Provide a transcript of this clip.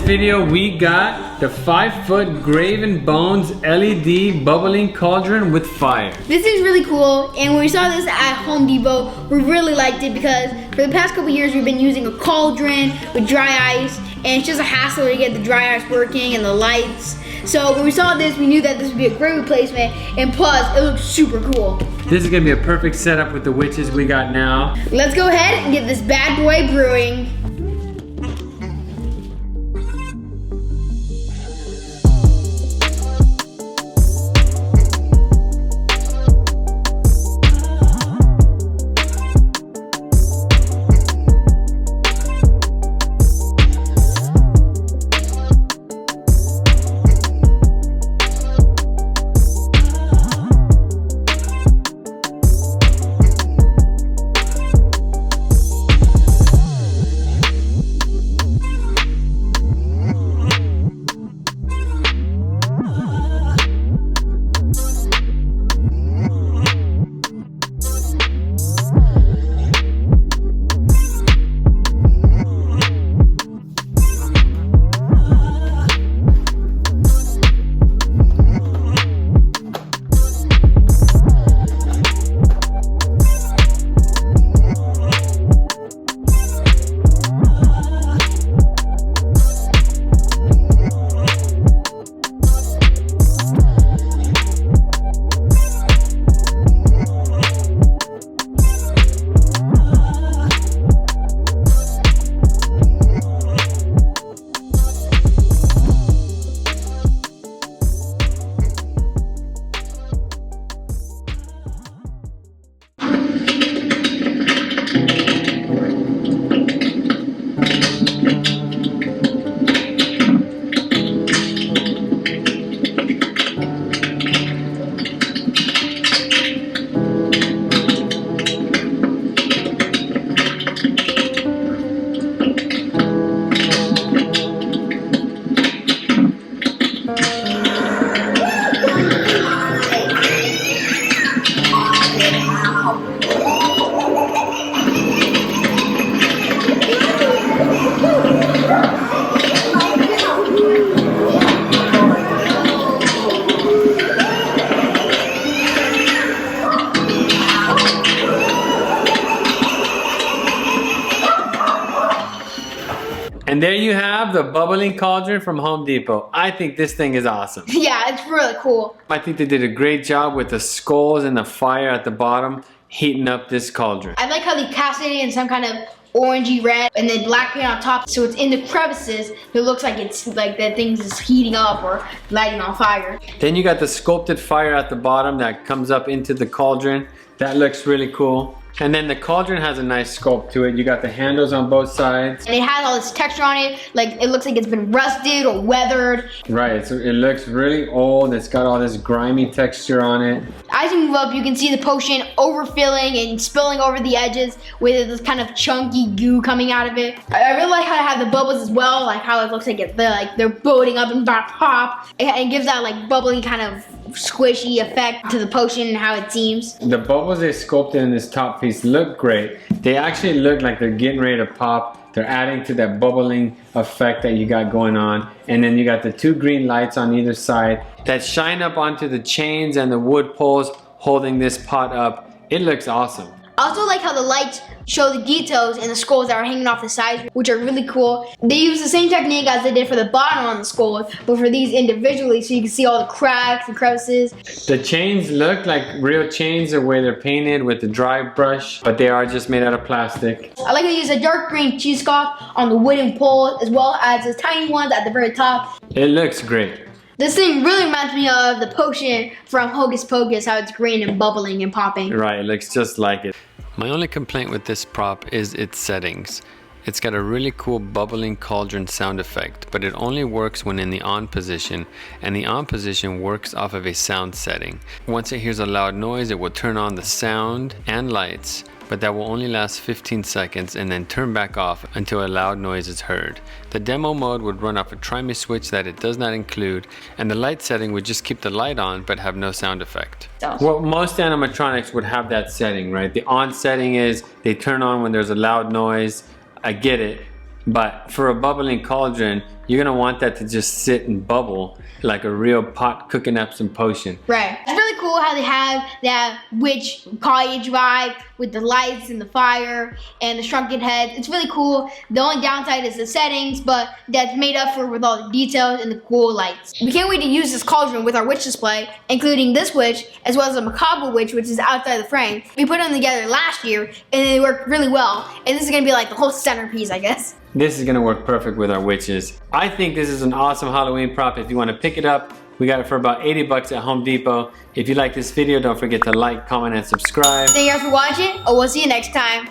video we got the 5-foot Graven Bones LED bubbling cauldron with fire. This is really cool, and when we saw this at Home Depot, we really liked it because for the past couple years we've been using a cauldron with dry ice, and it's just a hassle to get the dry ice working and the lights. So when we saw this, we knew that this would be a great replacement, and plus it looks super cool. This is gonna be a perfect setup with the witches we got now. Let's go ahead and get this bad boy brewing. And there you have the bubbling cauldron from Home Depot. I think this thing is awesome. Yeah, it's really cool. I think they did a great job with the skulls and the fire at the bottom, heating up this cauldron. I like how they cast it in some kind of orangey red and then black paint on top, so it's in the crevices. It looks like it's like that thing's is heating up or lighting on fire. Then you got the sculpted fire at the bottom that comes up into the cauldron. That looks really cool. And then the cauldron has a nice sculpt to it. You got the handles on both sides. And it has all this texture on it, like it looks like it's been rusted or weathered. Right, so it looks really old. It's got all this grimy texture on it. As you move up, you can see the potion overfilling and spilling over the edges with this kind of chunky goo coming out of it. I really like how it has the bubbles as well, like how it looks like they're building up and about to pop. It gives that like bubbly kind of squishy effect to the potion and how it seems. The bubbles they sculpted in this top piece look great. They actually look like they're getting ready to pop. They're adding to that bubbling effect that you got going on. And then you got the 2 green lights on either side that shine up onto the chains and the wood poles holding this pot up. It looks awesome. I also like how the lights show the details in the skulls that are hanging off the sides, which are really cool. They use the same technique as they did for the bottom on the skulls, but for these individually, so you can see all the cracks and crevices. The chains look like real chains the way they're painted with the dry brush, but they are just made out of plastic. I like to use a dark green cheesecloth on the wooden pole, as well as the tiny ones at the very top. It looks great. This thing really reminds me of the potion from Hocus Pocus, how it's green and bubbling and popping. Right, it looks just like it. My only complaint with this prop is its settings. It's got a really cool bubbling cauldron sound effect, but it only works when in the on position, and the on position works off of a sound setting. Once it hears a loud noise, it will turn on the sound and lights, but that will only last 15 seconds and then turn back off until a loud noise is heard. The demo mode would run off a try me switch that it does not include, and the light setting would just keep the light on but have no sound effect. Well, most animatronics would have that setting, right? The on setting is they turn on when there's a loud noise. I get it. But for a bubbling cauldron, you're gonna want that to just sit and bubble like a real pot cooking up some potion. Right. It's really cool how they have that witch cottage vibe with the lights and the fire and the shrunken heads. It's really cool. The only downside is the settings, but that's made up for with all the details and the cool lights. We can't wait to use this cauldron with our witch display, including this witch, as well as a macabre witch, which is outside the frame. We put them together last year, and they worked really well. And this is gonna be like the whole centerpiece, I guess. This is gonna work perfect with our witches. I think this is an awesome Halloween prop. If you wanna pick it up, we got it for about 80 bucks at Home Depot. If you like this video, don't forget to like, comment, and subscribe. Thank you guys for watching, and we'll see you next time.